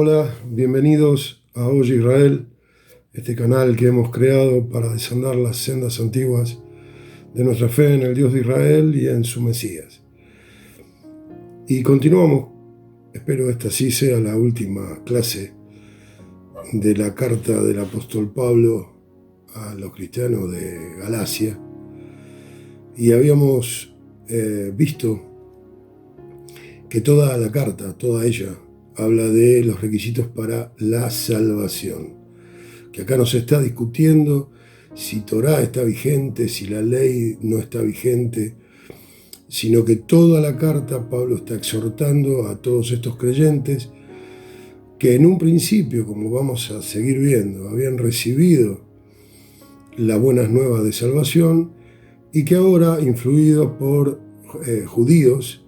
Hola, bienvenidos a Hoy Israel, este canal que hemos creado para desandar las sendas antiguas de nuestra fe en el Dios de Israel y en su Mesías. Y continuamos, espero esta sí sea la última clase de la carta del apóstol Pablo a los cristianos de Galacia. Y habíamos visto que toda la carta, toda ella, habla de los requisitos para la salvación. Que acá no se está discutiendo si Torá está vigente, si la ley no está vigente, sino que toda la carta Pablo está exhortando a todos estos creyentes que en un principio, como vamos a seguir viendo, habían recibido las buenas nuevas de salvación y que ahora, influidos por judíos,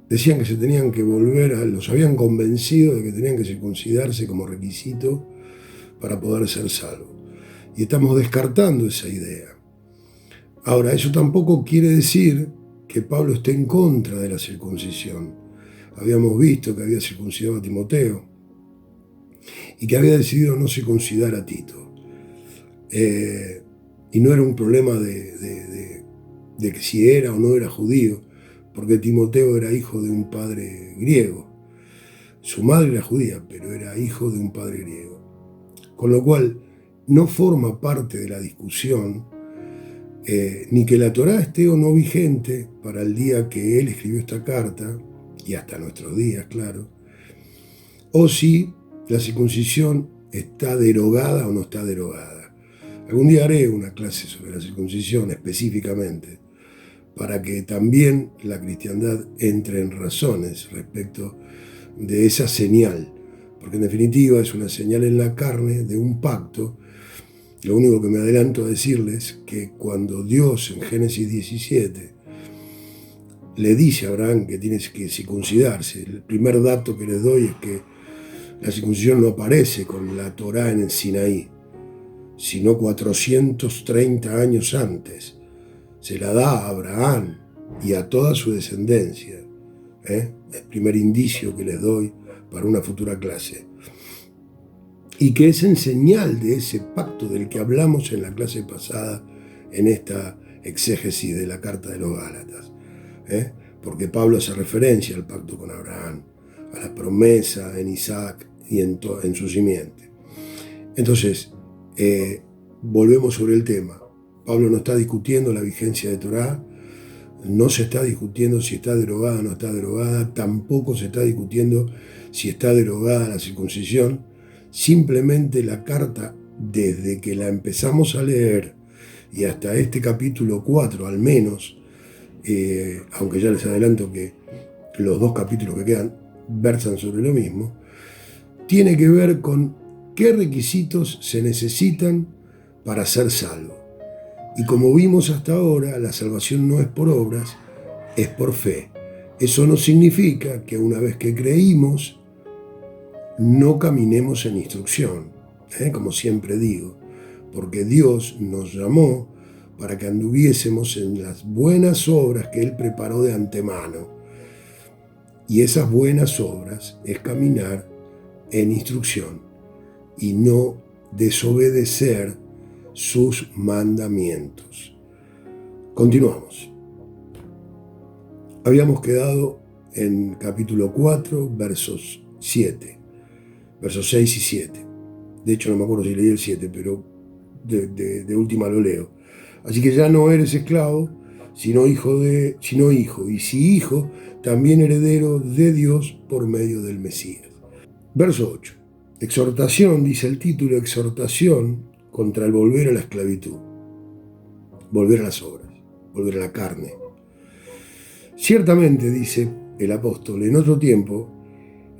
decían que se tenían que volver, los habían convencido de que tenían que circuncidarse como requisito para poder ser salvos. Y estamos descartando esa idea. Ahora, eso tampoco quiere decir que Pablo esté en contra de la circuncisión. Habíamos visto que había circuncidado a Timoteo y que había decidido no circuncidar a Tito. Y no era un problema de que si era o no era judío, porque Timoteo era hijo de un padre griego. Su madre era judía, pero era hijo de un padre griego. Con lo cual, no forma parte de la discusión ni que la Torá esté o no vigente para el día que él escribió esta carta, y hasta nuestros días, claro, o si la circuncisión está derogada o no está derogada. Algún día haré una clase sobre la circuncisión específicamente, para que también la cristiandad entre en razones respecto de esa señal, porque en definitiva es una señal en la carne de un pacto. Lo único que me adelanto a decirles que cuando Dios en Génesis 17 le dice a Abraham que tienes que circuncidarse, el primer dato que les doy es que la circuncisión no aparece con la Torá en el Sinaí, sino 430 años antes. Se la da a Abraham y a toda su descendencia. El primer indicio que les doy para una futura clase. Y que es en señal de ese pacto del que hablamos en la clase pasada, en esta exégesis de la carta de los Gálatas. Porque Pablo hace referencia al pacto con Abraham, a la promesa en Isaac y en su simiente. Entonces, volvemos sobre el tema. Pablo no está discutiendo la vigencia de Torá, no se está discutiendo si está derogada o no está derogada, tampoco se está discutiendo si está derogada la circuncisión. Simplemente la carta, desde que la empezamos a leer y hasta este capítulo 4 al menos, aunque ya les adelanto que los dos capítulos que quedan versan sobre lo mismo, tiene que ver con qué requisitos se necesitan para ser salvo. Y como vimos hasta ahora, la salvación no es por obras, es por fe. Eso no significa que una vez que creímos, no caminemos en instrucción, como siempre digo, porque Dios nos llamó para que anduviésemos en las buenas obras que Él preparó de antemano. Y esas buenas obras es caminar en instrucción y no desobedecer sus mandamientos. Continuamos. Habíamos quedado en capítulo 4, versos 7. Versos 6 y 7. De hecho, no me acuerdo si leí el 7, pero de última lo leo. Así que ya no eres esclavo, sino hijo. Y si hijo, también heredero de Dios por medio del Mesías. Verso 8. Exhortación, dice el título, exhortación contra el volver a la esclavitud. Volver a las obras, volver a la carne. Ciertamente, dice el apóstol, en otro tiempo,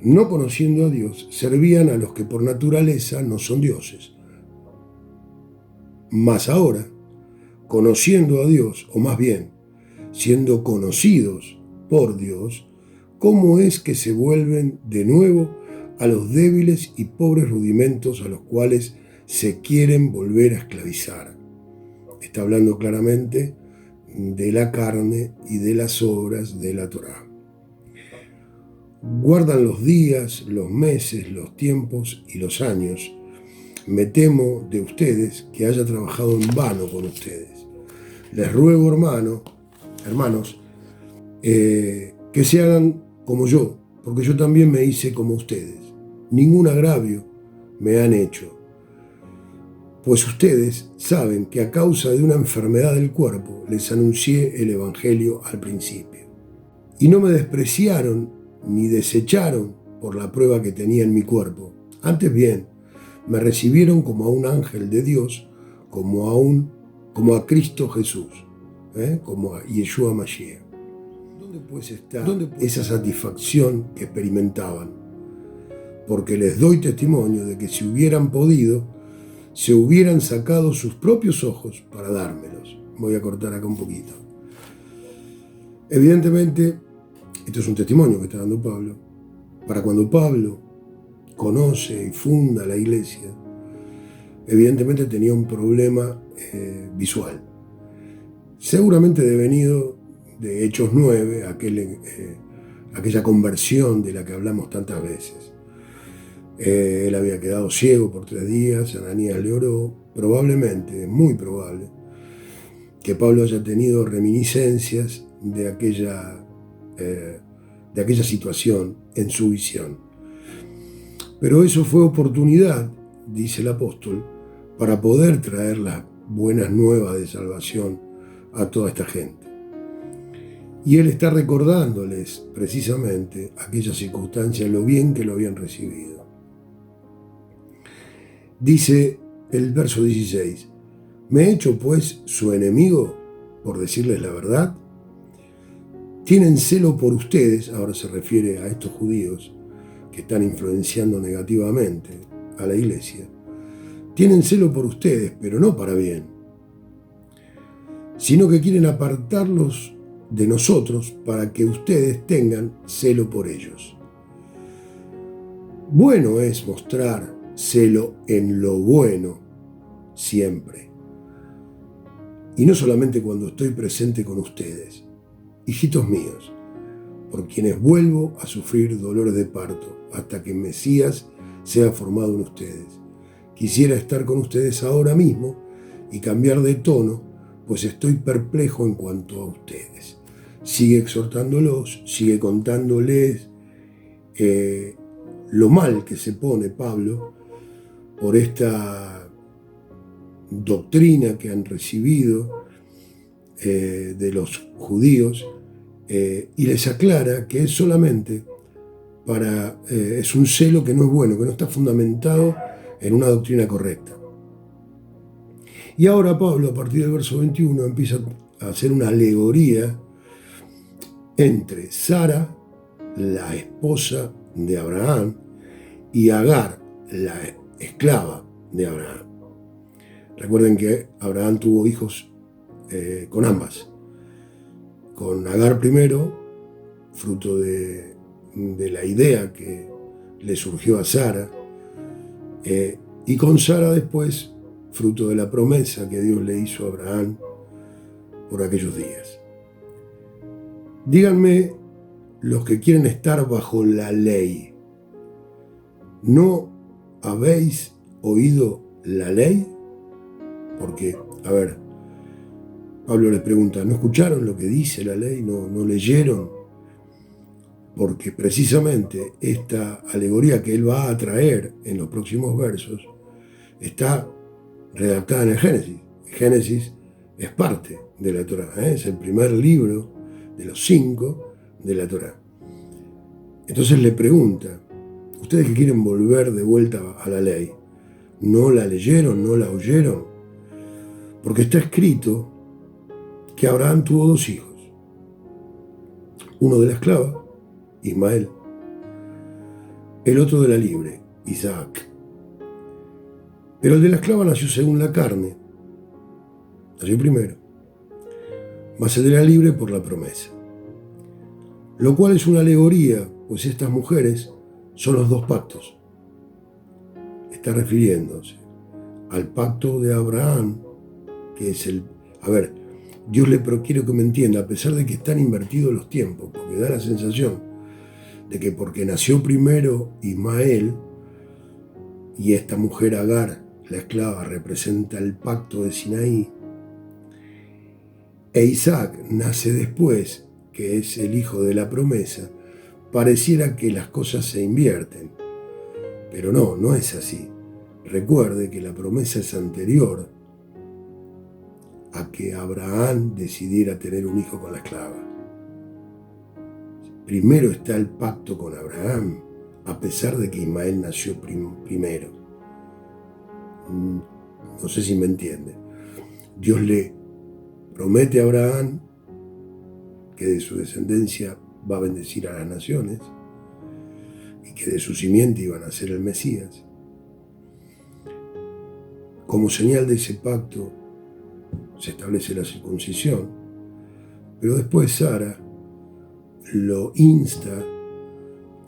no conociendo a Dios, servían a los que por naturaleza no son dioses. Mas ahora, conociendo a Dios, o más bien, siendo conocidos por Dios, ¿cómo es que se vuelven de nuevo a los débiles y pobres rudimentos a los cuales se quieren volver a esclavizar? Está hablando claramente de la carne y de las obras de la Torá. Guardan los días, los meses, los tiempos y los años. Me temo de ustedes que haya trabajado en vano con ustedes. Les ruego, hermanos, que se hagan como yo, porque yo también me hice como ustedes. Ningún agravio me han hecho, pues ustedes saben que a causa de una enfermedad del cuerpo les anuncié el Evangelio al principio. Y no me despreciaron ni desecharon por la prueba que tenía en mi cuerpo. Antes bien, me recibieron como a un ángel de Dios, como a Cristo Jesús, como a Yeshua Mashiach. ¿Dónde pues está esa satisfacción que experimentaban? Porque les doy testimonio de que si hubieran podido, se hubieran sacado sus propios ojos para dármelos. Voy a cortar acá un poquito. Evidentemente, esto es un testimonio que está dando Pablo. Para cuando Pablo conoce y funda la iglesia, evidentemente tenía un problema visual. Seguramente devenido de Hechos 9, aquella conversión de la que hablamos tantas veces. Él había quedado ciego por 3 días, Ananías le oró. Probablemente, muy probable, que Pablo haya tenido reminiscencias de aquella situación en su visión. Pero eso fue oportunidad, dice el apóstol, para poder traer las buenas nuevas de salvación a toda esta gente. Y él está recordándoles precisamente aquella circunstancia, lo bien que lo habían recibido. Dice el verso 16, ¿me he hecho pues su enemigo por decirles la verdad? Tienen celo por ustedes, ahora se refiere a estos judíos que están influenciando negativamente a la iglesia. Tienen celo por ustedes, pero no para bien, sino que quieren apartarlos de nosotros para que ustedes tengan celo por ellos. Bueno es mostrar celo en lo bueno siempre, y no solamente cuando estoy presente con ustedes, hijitos míos, por quienes vuelvo a sufrir dolores de parto hasta que Mesías sea formado en ustedes. Quisiera estar con ustedes ahora mismo y cambiar de tono, pues estoy perplejo en cuanto a ustedes. Sigue exhortándolos, sigue contándoles lo mal que se pone Pablo por esta doctrina que han recibido de los judíos, y les aclara que es solamente es un celo que no es bueno, que no está fundamentado en una doctrina correcta. Y ahora Pablo, a partir del verso 21, empieza a hacer una alegoría entre Sara, la esposa de Abraham, y Agar, la esclava de Abraham. Recuerden que Abraham tuvo hijos con ambas. Con Agar primero, fruto de la idea que le surgió a Sara, y con Sara después, fruto de la promesa que Dios le hizo a Abraham por aquellos días. Díganme los que quieren estar bajo la ley, ¿no habéis oído la ley? Porque, Pablo les pregunta, ¿no escucharon lo que dice la ley? ¿No leyeron? Porque precisamente esta alegoría que él va a traer en los próximos versos está redactada en el Génesis. Génesis es parte de la Torá, es el primer libro de los 5 de la Torá. Entonces le pregunta, ustedes que quieren volver de vuelta a la ley, ¿no la leyeron? ¿No la oyeron? Porque está escrito que Abraham tuvo 2 hijos, uno de la esclava, Ismael, el otro de la libre, Isaac. Pero el de la esclava nació según la carne, nació primero, mas el de la libre por la promesa. Lo cual es una alegoría, pues estas mujeres son los 2 pactos. Está refiriéndose al pacto de Abraham, que es Dios quiero que me entienda, a pesar de que están invertidos los tiempos, porque da la sensación de que porque nació primero Ismael y esta mujer Agar, la esclava, representa el pacto de Sinaí, e Isaac nace después, que es el hijo de la promesa, pareciera que las cosas se invierten. Pero no, no es así. Recuerde que la promesa es anterior a que Abraham decidiera tener un hijo con la esclava. Primero está el pacto con Abraham, a pesar de que Ismael nació primero. No sé si me entiende. Dios le promete a Abraham que de su descendencia va a bendecir a las naciones y que de su simiente iban a ser el Mesías. Como señal de ese pacto se establece la circuncisión, pero después Sara lo insta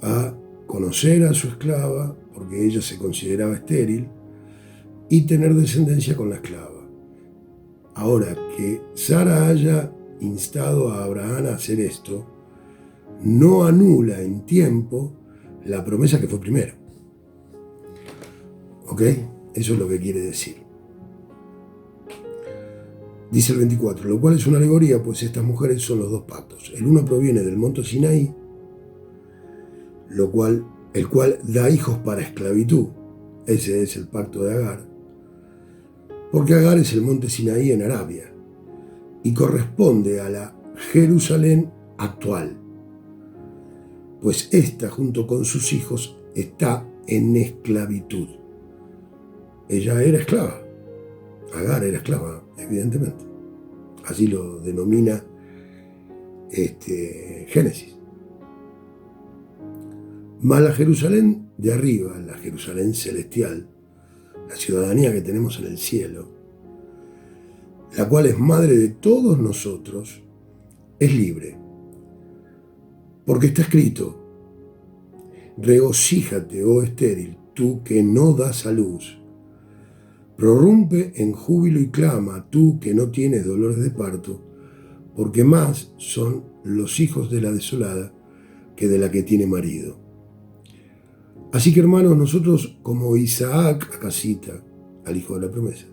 a conocer a su esclava, porque ella se consideraba estéril, y tener descendencia con la esclava. Ahora, que Sara haya instado a Abraham a hacer esto, no anula en tiempo la promesa que fue primero. ¿Ok? Eso es lo que quiere decir. Dice el 24, lo cual es una alegoría, pues estas mujeres son los dos pactos. El uno proviene del monte Sinaí, el cual da hijos para esclavitud. Ese es el pacto de Agar. Porque Agar es el monte Sinaí en Arabia y corresponde a la Jerusalén actual. Pues ésta, junto con sus hijos, está en esclavitud. Ella era esclava. Agar era esclava, evidentemente. Así lo denomina Génesis. Mas la Jerusalén de arriba, la Jerusalén celestial, la ciudadanía que tenemos en el cielo, la cual es madre de todos nosotros, es libre. Porque está escrito, regocíjate, oh estéril, tú que no das a luz. Prorrumpe en júbilo y clama, tú que no tienes dolores de parto, porque más son los hijos de la desolada que de la que tiene marido. Así que, hermanos, nosotros como Isaac, acá cita al hijo de la promesa,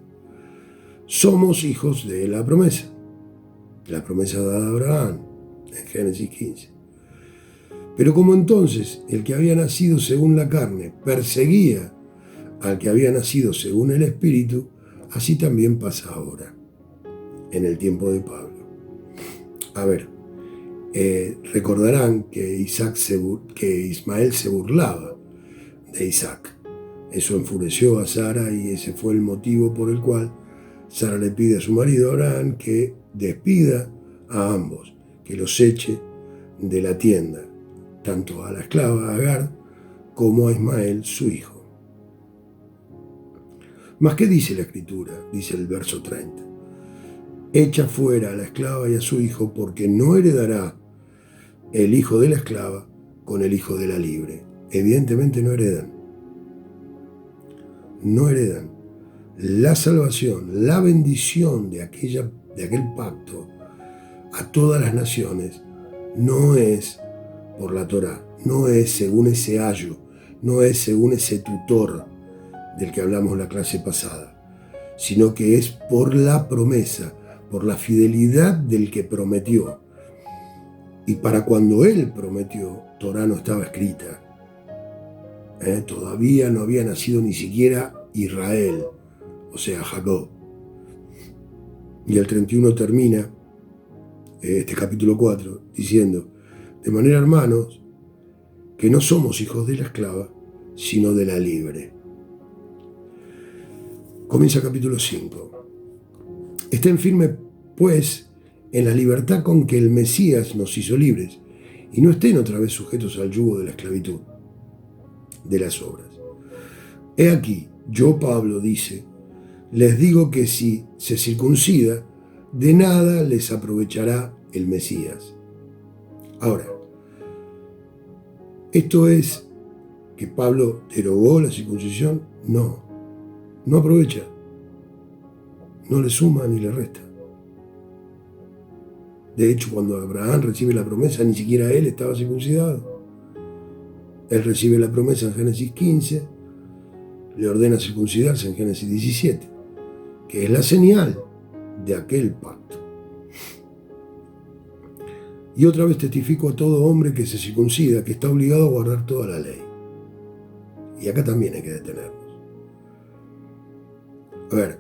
somos hijos de la promesa dada a Abraham en Génesis 15. Pero como entonces el que había nacido según la carne perseguía al que había nacido según el Espíritu, así también pasa ahora, en el tiempo de Pablo. A ver, recordarán que Ismael se burlaba de Isaac. Eso enfureció a Sara y ese fue el motivo por el cual Sara le pide a su marido Abraham que despida a ambos, que los eche de la tienda, tanto a la esclava Agar como a Ismael, su hijo. ¿Mas qué dice la Escritura? Dice el verso 30. Echa fuera a la esclava y a su hijo, porque no heredará el hijo de la esclava con el hijo de la libre. Evidentemente no heredan. No heredan. La salvación, la bendición de aquel pacto a todas las naciones no es por la Torá, no es según ese ayo, no es según ese tutor del que hablamos la clase pasada, sino que es por la promesa, por la fidelidad del que prometió. Y para cuando él prometió, Torá no estaba escrita. Todavía no había nacido ni siquiera Israel, o sea, Jacob. Y el 31 termina este capítulo 4 diciendo, de manera, hermanos, que no somos hijos de la esclava, sino de la libre. Comienza capítulo 5. Estén firmes, pues, en la libertad con que el Mesías nos hizo libres, y no estén otra vez sujetos al yugo de la esclavitud, de las obras. He aquí, yo, Pablo, dice, les digo que si se circuncida, de nada les aprovechará el Mesías. Ahora, ¿esto es que Pablo derogó la circuncisión? No, no aprovecha, no le suma ni le resta. De hecho, cuando Abraham recibe la promesa, ni siquiera él estaba circuncidado. Él recibe la promesa en Génesis 15, le ordena circuncidarse en Génesis 17, que es la señal de aquel pacto. Y otra vez testifico a todo hombre que se circuncida, que está obligado a guardar toda la ley. Y acá también hay que detenernos. A ver,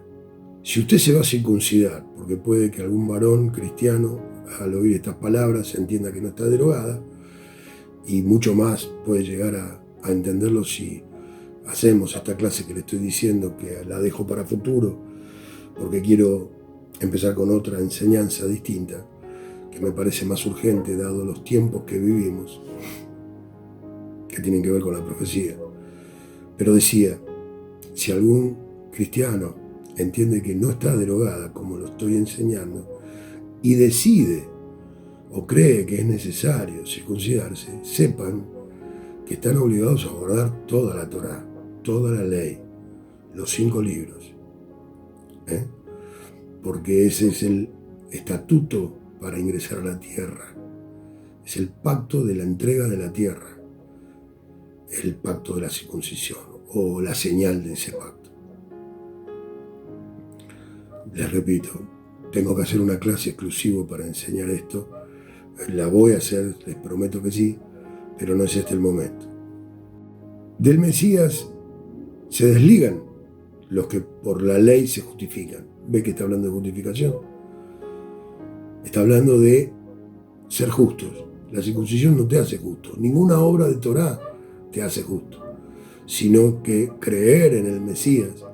si usted se va a circuncidar, porque puede que algún varón cristiano al oír estas palabras entienda que no está derogada, y mucho más puede llegar a entenderlo si hacemos esta clase que le estoy diciendo, que la dejo para futuro, porque quiero empezar con otra enseñanza distinta, que me parece más urgente dado los tiempos que vivimos, que tienen que ver con la profecía. Pero decía, si algún cristiano entiende que no está derogada, como lo estoy enseñando, y decide o cree que es necesario circuncidarse, sepan que están obligados a guardar toda la Torá, toda la ley, los 5 libros. Porque ese es el estatuto para ingresar a la tierra. Es el pacto de la entrega de la tierra. Es el pacto de la circuncisión, o la señal de ese pacto. Les repito, tengo que hacer una clase exclusiva para enseñar esto. La voy a hacer, les prometo que sí, pero no es este el momento. Del Mesías se desligan los que por la ley se justifican. ¿Ve que está hablando de justificación? Está hablando de ser justos. La circuncisión no te hace justo. Ninguna obra de Torá te hace justo, sino que creer en el Mesías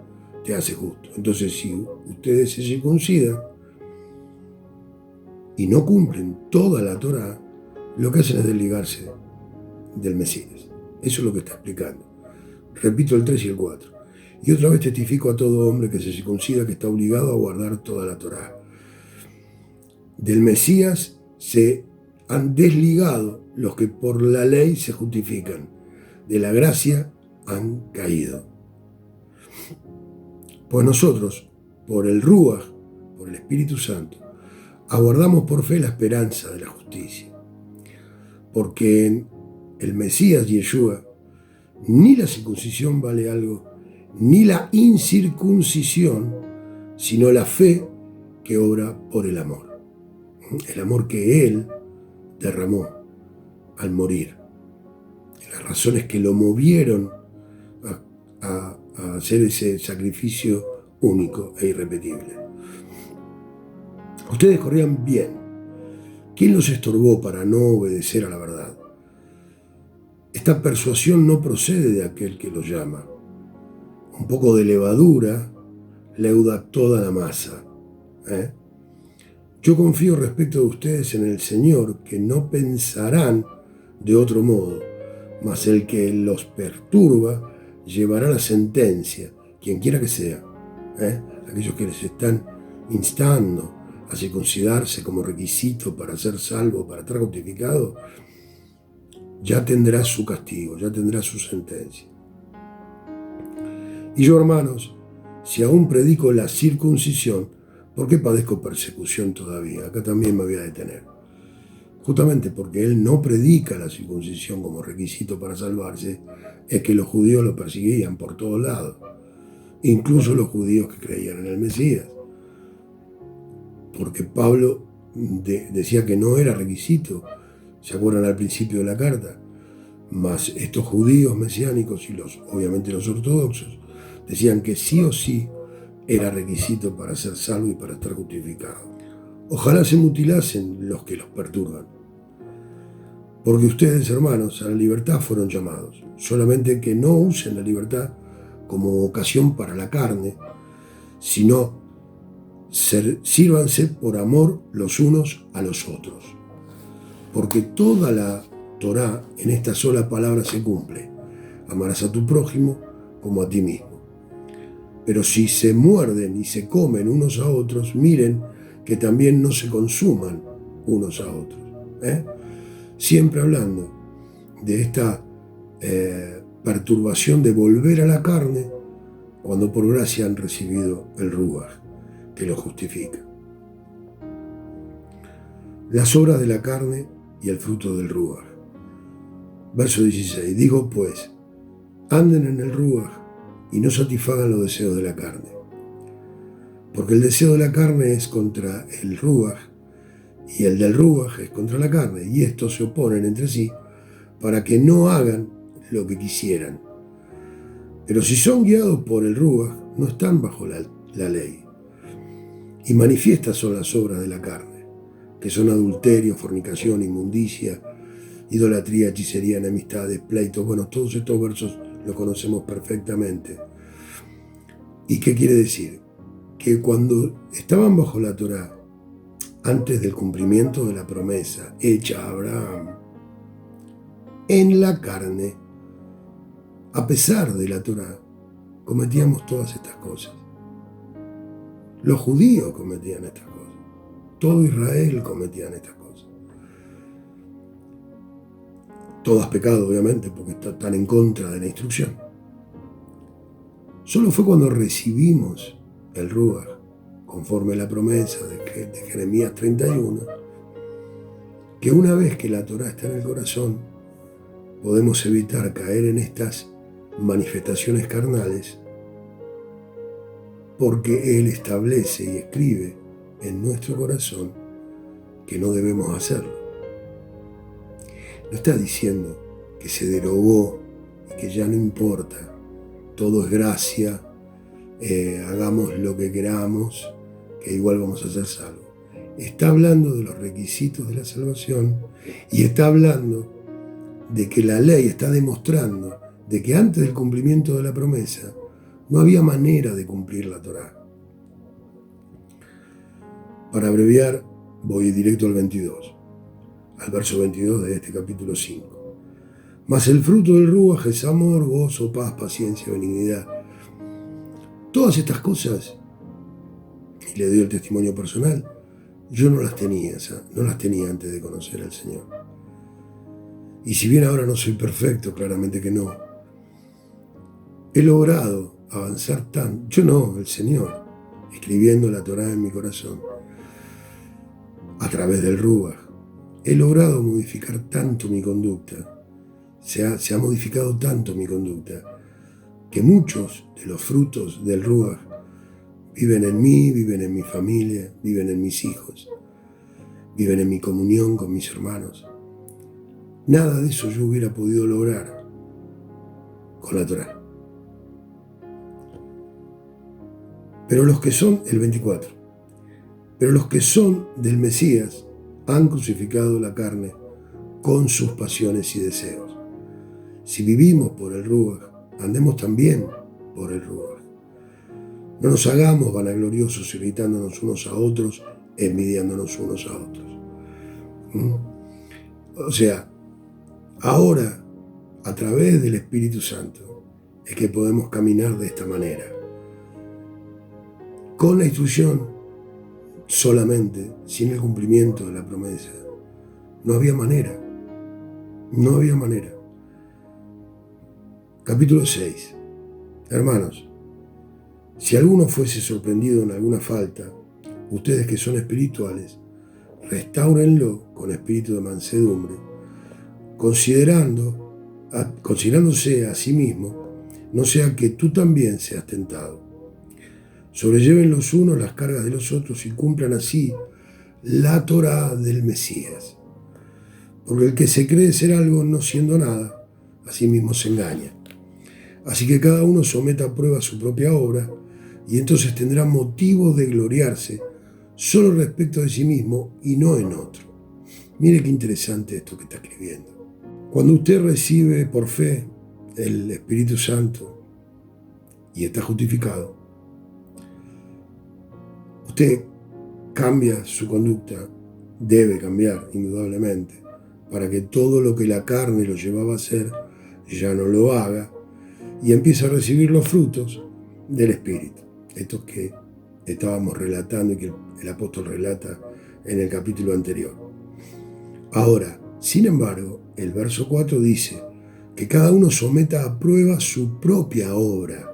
te hace justo. Entonces, si ustedes se circuncidan y no cumplen toda la Torá, lo que hacen es desligarse del Mesías. Eso es lo que está explicando. Repito el 3 y el 4. Y otra vez testifico a todo hombre que se circuncida que está obligado a guardar toda la Torá. Del Mesías se han desligado los que por la ley se justifican. De la gracia han caído. Pues nosotros, por el Ruaj, por el Espíritu Santo, aguardamos por fe la esperanza de la justicia. Porque en el Mesías Yeshua ni la circuncisión vale algo, ni la incircuncisión, sino la fe que obra por el amor. El amor que Él derramó al morir. Las razones que lo movieron a hacer ese sacrificio único e irrepetible. Ustedes corrían bien. ¿Quién los estorbó para no obedecer a la verdad? Esta persuasión no procede de aquel que los llama. Un poco de levadura leuda toda la masa. Yo confío respecto de ustedes en el Señor, que no pensarán de otro modo, mas el que los perturba llevará la sentencia, quien quiera que sea. Aquellos que les están instando a circuncidarse como requisito para ser salvo, para estar justificado, ya tendrá su castigo, ya tendrá su sentencia. Y yo, hermanos, si aún predico la circuncisión, ¿por qué padezco persecución todavía? Acá también me voy a detener. Justamente porque él no predica la circuncisión como requisito para salvarse, es que los judíos lo perseguían por todos lados, incluso los judíos que creían en el Mesías. Porque Pablo decía que no era requisito, ¿se acuerdan al principio de la carta? Mas estos judíos mesiánicos y obviamente los ortodoxos decían que sí o sí era requisito para ser salvo y para estar justificado. Ojalá se mutilasen los que los perturban. Porque ustedes, hermanos, a la libertad fueron llamados. Solamente que no usen la libertad como ocasión para la carne, sino sírvanse por amor los unos a los otros. Porque toda la Torá en esta sola palabra se cumple. Amarás a tu prójimo como a ti mismo. Pero si se muerden y se comen unos a otros, miren que también no se consuman unos a otros. Siempre hablando de esta perturbación de volver a la carne cuando por gracia han recibido el Ruaj, que lo justifica. Las obras de la carne y el fruto del Ruaj. Verso 16. Digo pues, anden en el Ruaj y no satisfagan los deseos de la carne. Porque el deseo de la carne es contra el Ruaj y el del Ruaj es contra la carne. Y estos se oponen entre sí para que no hagan lo que quisieran. Pero si son guiados por el Ruaj, no están bajo la ley. Y manifiestas son las obras de la carne, que son adulterio, fornicación, inmundicia, idolatría, hechicería, enemistades, pleitos. Bueno, todos estos versos los conocemos perfectamente. ¿Y qué quiere decir? Que cuando estaban bajo la Torá, antes del cumplimiento de la promesa hecha a Abraham, en la carne, a pesar de la Torá, cometíamos todas estas cosas. Los judíos cometían estas cosas. Todo Israel cometían estas cosas. Todas pecado, obviamente, porque están en contra de la instrucción. Solo fue cuando recibimos el Ruaj, conforme a la promesa de Jeremías 31, que una vez que la Torá está en el corazón, podemos evitar caer en estas manifestaciones carnales, porque Él establece y escribe en nuestro corazón que no debemos hacerlo. No está diciendo que se derogó y que ya no importa, todo es gracia, hagamos lo que queramos, que igual vamos a ser salvos. Está hablando de los requisitos de la salvación y está hablando de que la ley está demostrando de que antes del cumplimiento de la promesa no había manera de cumplir la Torá. Para abreviar, voy directo al 22, al verso 22 de este capítulo 5. Mas el fruto del Ruaj es amor, gozo, paz, paciencia, benignidad. Todas estas cosas, y le doy el testimonio personal, yo no las tenía antes de conocer al Señor. Y si bien ahora no soy perfecto, claramente que no, he logrado avanzar tanto, yo no, el Señor, escribiendo la Torá en mi corazón, a través del Ruaj, he logrado modificar tanto mi conducta, se ha modificado tanto mi conducta, que muchos de los frutos del Ruaj viven en mí, viven en mi familia, viven en mis hijos, viven en mi comunión con mis hermanos. Nada de eso yo hubiera podido lograr con la Torá. Pero los que son, el 24, pero los que son del Mesías han crucificado la carne con sus pasiones y deseos. Si vivimos por el Ruaj, andemos también por el Ruaj. No nos hagamos vanagloriosos irritándonos unos a otros, envidiándonos unos a otros. O sea, ahora, a través del Espíritu Santo, es que podemos caminar de esta manera. Con la instrucción, solamente, sin el cumplimiento de la promesa, no había manera. No había manera. Capítulo 6. Hermanos, si alguno fuese sorprendido en alguna falta, ustedes que son espirituales, restáurenlo con espíritu de mansedumbre, considerándose a sí mismo, no sea que tú también seas tentado. Sobrelleven los unos las cargas de los otros y cumplan así la Torá del Mesías. Porque el que se cree ser algo no siendo nada, a sí mismo se engaña. Así que cada uno someta a prueba su propia obra y entonces tendrá motivo de gloriarse solo respecto de sí mismo y no en otro. Mire qué interesante esto que está escribiendo. Cuando usted recibe por fe el Espíritu Santo y está justificado, usted cambia su conducta, debe cambiar indudablemente, para que todo lo que la carne lo llevaba a hacer ya no lo haga y empieza a recibir los frutos del Espíritu. Estos que estábamos relatando y que el apóstol relata en el capítulo anterior. Ahora, sin embargo, el verso 4 dice que cada uno someta a prueba su propia obra.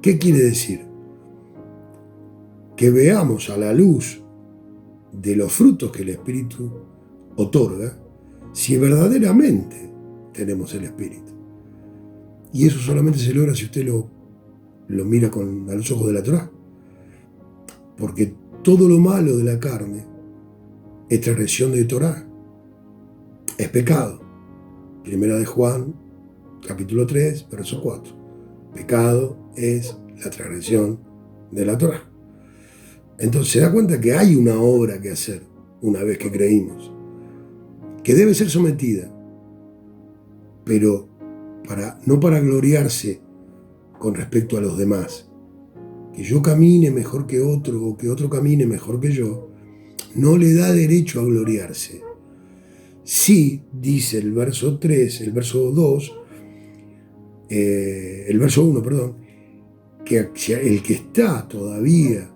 ¿Qué quiere decir? Que veamos a la luz de los frutos que el Espíritu otorga si verdaderamente tenemos el Espíritu. Y eso solamente se logra si usted lo mira a los ojos de la Torá. Porque todo lo malo de la carne es transgresión de Torá, es pecado. Primera de Juan, capítulo 3, verso 4. Pecado es la transgresión de la Torá. Entonces se da cuenta que hay una obra que hacer una vez que creímos, que debe ser sometida, pero no para gloriarse con respecto a los demás. Que yo camine mejor que otro o que otro camine mejor que yo, no le da derecho a gloriarse. Sí, dice el verso 3, el verso 2, el verso 1, perdón, que el que está todavía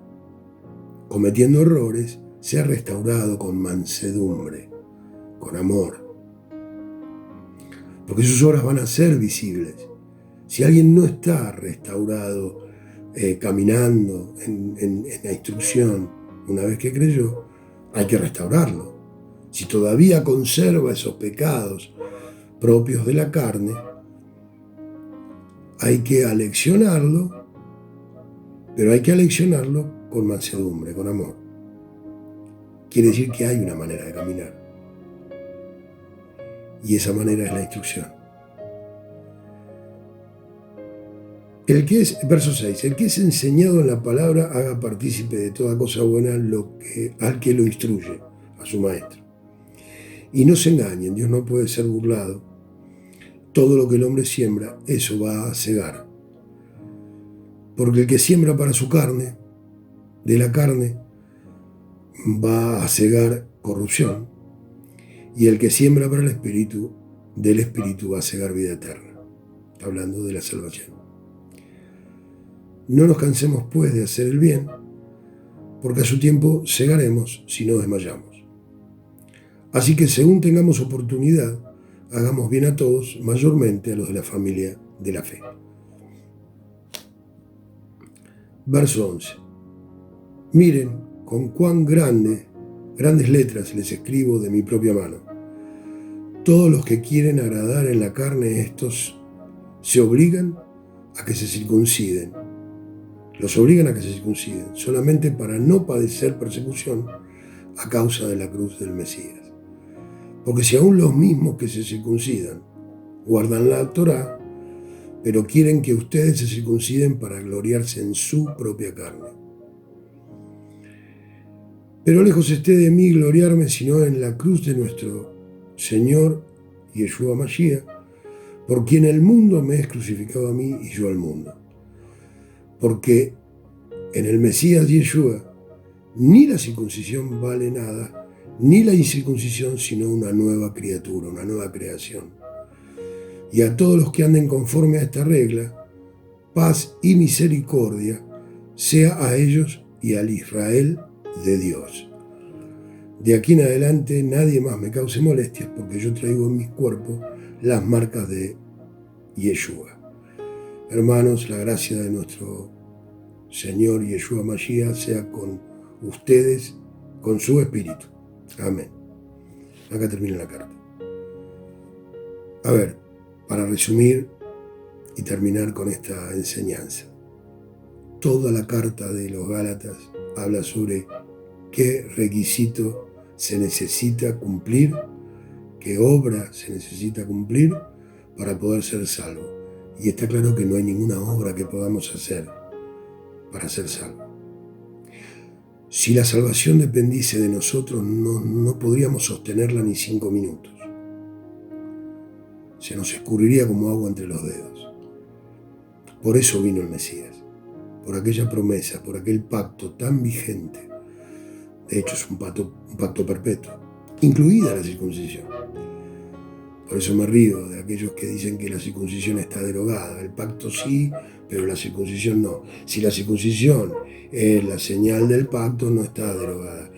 cometiendo errores sea restaurado con mansedumbre, con amor. Porque sus obras van a ser visibles. Si alguien no está restaurado, caminando en la instrucción una vez que creyó, hay que restaurarlo. Si todavía conserva esos pecados propios de la carne, hay que aleccionarlo, pero hay que aleccionarlo con mansedumbre, con amor. Quiere decir que hay una manera de caminar. Y esa manera es la instrucción. Verso 6, el que es enseñado en la palabra haga partícipe de toda cosa buena al que lo instruye, a su maestro. Y no se engañen, Dios no puede ser burlado. Todo lo que el hombre siembra, eso va a segar. Porque el que siembra para su carne, de la carne, va a segar corrupción. Y el que siembra para el Espíritu, del Espíritu va a segar vida eterna. Está hablando de la salvación. No nos cansemos pues de hacer el bien, porque a su tiempo segaremos si no desmayamos. Así que según tengamos oportunidad, hagamos bien a todos, mayormente a los de la familia de la fe. Verso 11. Miren con cuán grandes letras les escribo de mi propia mano. Todos los que quieren agradar en la carne, estos se obligan a que se circunciden. Los obligan a que se circunciden, solamente para no padecer persecución a causa de la cruz del Mesías. Porque si aún los mismos que se circuncidan guardan la Torá, pero quieren que ustedes se circunciden para gloriarse en su propia carne. Pero lejos esté de mí gloriarme, sino en la cruz de nuestro Señor Yeshua Mashiach, por quien el mundo me es crucificado a mí y yo al mundo. Porque en el Mesías Yeshua ni la circuncisión vale nada, ni la incircuncisión, sino una nueva criatura, una nueva creación. Y a todos los que anden conforme a esta regla, paz y misericordia sea a ellos y al Israel de Dios. De aquí en adelante nadie más me cause molestias, porque yo traigo en mi cuerpo las marcas de Yeshua. Hermanos, la gracia de nuestro Señor Yeshua Mashiach sea con ustedes, con su espíritu. Amén. Acá termina la carta. A ver, para resumir y terminar con esta enseñanza. Toda la carta de los Gálatas habla sobre qué requisito se necesita cumplir, qué obra se necesita cumplir para poder ser salvo. Y está claro que no hay ninguna obra que podamos hacer para ser salvo. Si la salvación dependiese de nosotros, no podríamos sostenerla ni 5 minutos. Se nos escurriría como agua entre los dedos. Por eso vino el Mesías, por aquella promesa, por aquel pacto tan vigente. De hecho, es un pacto perpetuo, incluida la circuncisión. Por eso me río de aquellos que dicen que la circuncisión está derogada. El pacto sí, pero la circuncisión no. Si la circuncisión es la señal del pacto, no está derogada.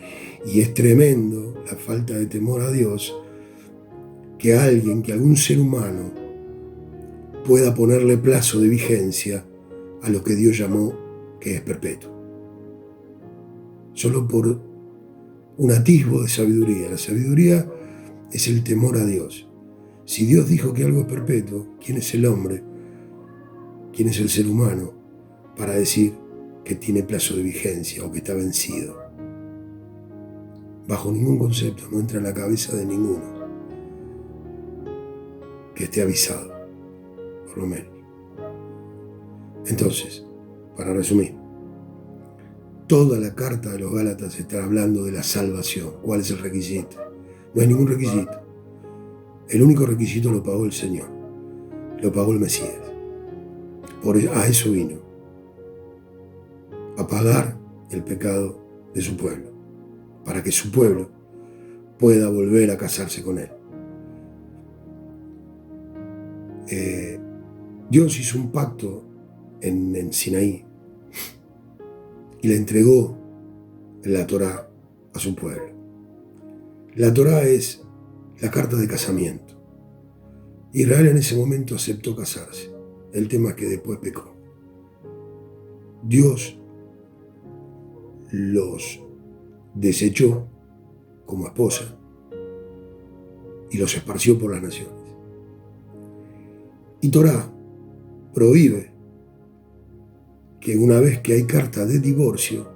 Y es tremendo la falta de temor a Dios que algún ser humano pueda ponerle plazo de vigencia a lo que Dios llamó que es perpetuo. Solo por un atisbo de sabiduría. La sabiduría es el temor a Dios. Si Dios dijo que algo es perpetuo, ¿quién es el hombre? ¿Quién es el ser humano para decir que tiene plazo de vigencia o que está vencido? Bajo ningún concepto, no entra en la cabeza de ninguno que esté avisado, por lo menos. Entonces, para resumir, toda la carta de los Gálatas está hablando de la salvación. ¿Cuál es el requisito? No hay ningún requisito. El único requisito lo pagó el Señor, lo pagó el Mesías. A eso vino, a pagar el pecado de su pueblo, para que su pueblo pueda volver a casarse con él. Dios hizo un pacto en Sinaí y le entregó la Torá a su pueblo. La Torá es la carta de casamiento. Israel en ese momento aceptó casarse. El tema es que después pecó. Dios los desechó como esposa y los esparció por las naciones. Y Torá prohíbe que una vez que hay carta de divorcio,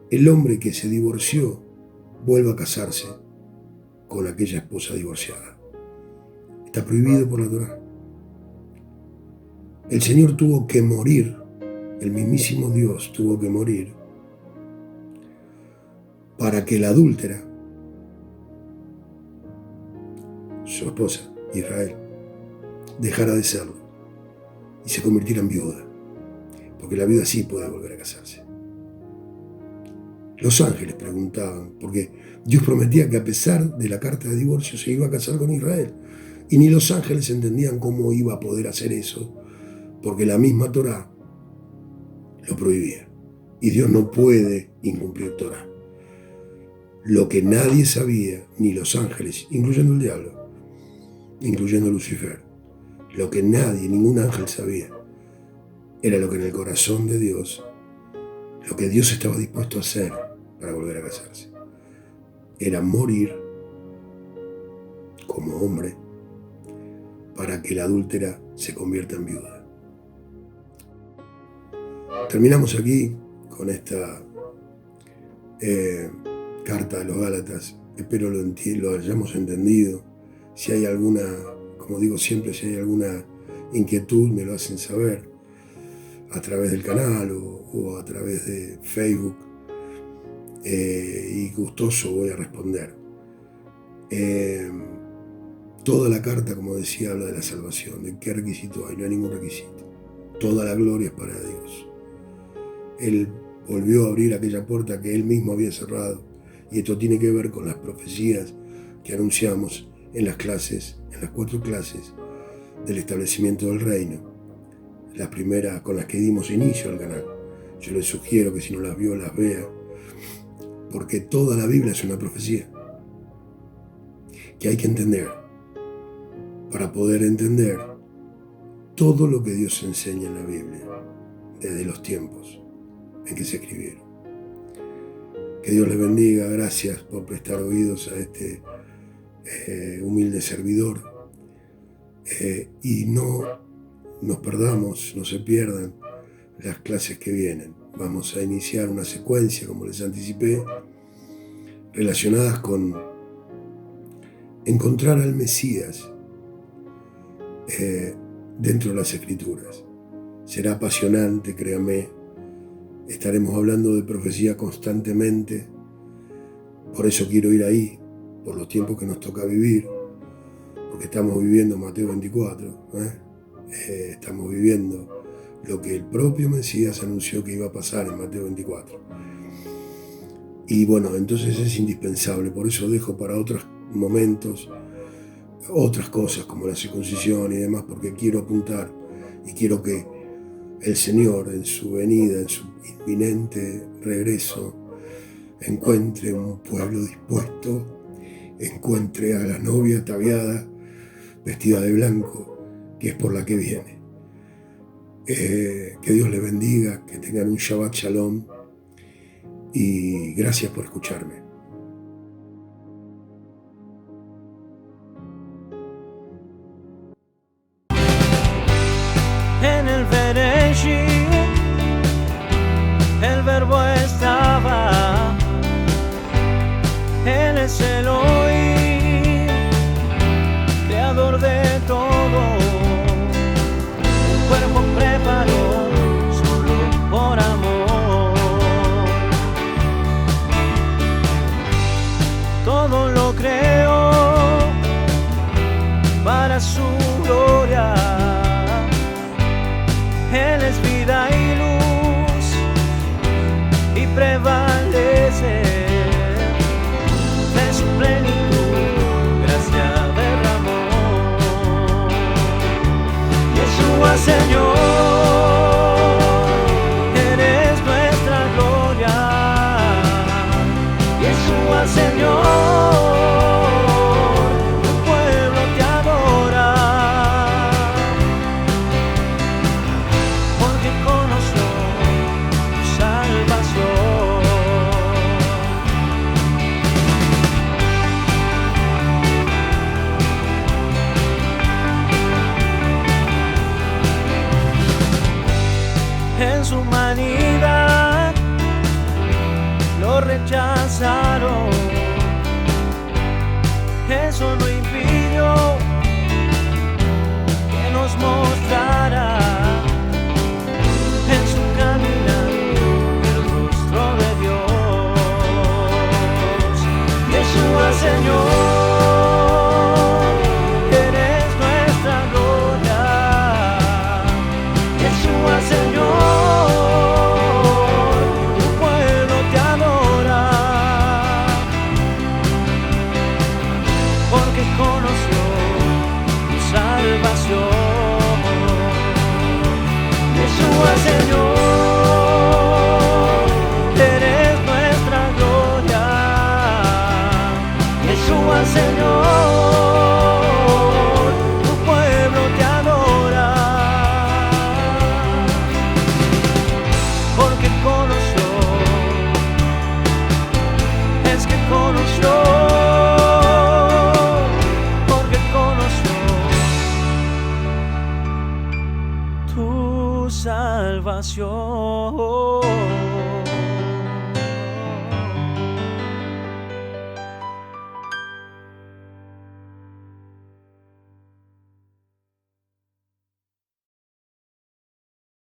el hombre que se divorció vuelva a casarse con aquella esposa divorciada. Está prohibido por la Torá. El Señor tuvo que morir, el mismísimo Dios tuvo que morir para que la adúltera, su esposa, Israel, dejara de serlo y se convirtiera en viuda, porque la viuda sí puede volver a casarse. Los ángeles preguntaban, porque Dios prometía que a pesar de la carta de divorcio se iba a casar con Israel, y ni los ángeles entendían cómo iba a poder hacer eso, porque la misma Torá lo prohibía, y Dios no puede incumplir Torá. Lo que nadie sabía, ni los ángeles, incluyendo el diablo, incluyendo Lucifer, lo que nadie, ningún ángel sabía, era lo que en el corazón de Dios, lo que Dios estaba dispuesto a hacer para volver a casarse. Era morir como hombre para que la adúltera se convierta en viuda. Terminamos aquí con esta carta de los Gálatas. Espero lo hayamos entendido. Si hay alguna, como digo siempre, si hay alguna inquietud, me lo hacen saber a través del canal o a través de Facebook, y gustoso voy a responder. Toda la carta, como decía, habla de la salvación. ¿De qué requisito hay? No hay ningún requisito. Toda la gloria es para Dios. Él volvió a abrir aquella puerta que Él mismo había cerrado, y esto tiene que ver con las profecías que anunciamos en las clases, en las 4 clases del establecimiento del reino, las primeras con las que dimos inicio al canal. Yo les sugiero que si no las vio, las vea, porque toda la Biblia es una profecía que hay que entender para poder entender todo lo que Dios enseña en la Biblia desde los tiempos en que se escribieron. Que Dios les bendiga. Gracias por prestar oídos a este humilde servidor, y no nos perdamos, no se pierdan las clases que vienen. Vamos a iniciar una secuencia, como les anticipé, relacionadas con encontrar al Mesías dentro de las Escrituras. Será apasionante, créame. Estaremos hablando de profecía constantemente. Por eso quiero ir ahí, por los tiempos que nos toca vivir, porque estamos viviendo Mateo 24. Estamos viviendo lo que el propio Mesías anunció que iba a pasar en Mateo 24. Y bueno, entonces es indispensable. Por eso dejo para otros momentos otras cosas como la circuncisión y demás, porque quiero apuntar y quiero que el Señor en su venida, en su inminente regreso, encuentre un pueblo dispuesto, encuentre a la novia ataviada, vestida de blanco, que es por la que viene. Que Dios les bendiga, que tengan un Shabbat Shalom, y gracias por escucharme. En su humanidad lo rechazaron. Eso no impidió que nos mostrara en su caminar el rostro de Dios. Yeshua, Señor, eres nuestra gloria. Yeshua, Señor, tu pueblo te adora, porque conoció tu salvación. Yeshua, Señor, eres nuestra gloria. Yeshua, Señor, tu pueblo te adora, porque conoció, es que conoció, porque conoció tu salvación.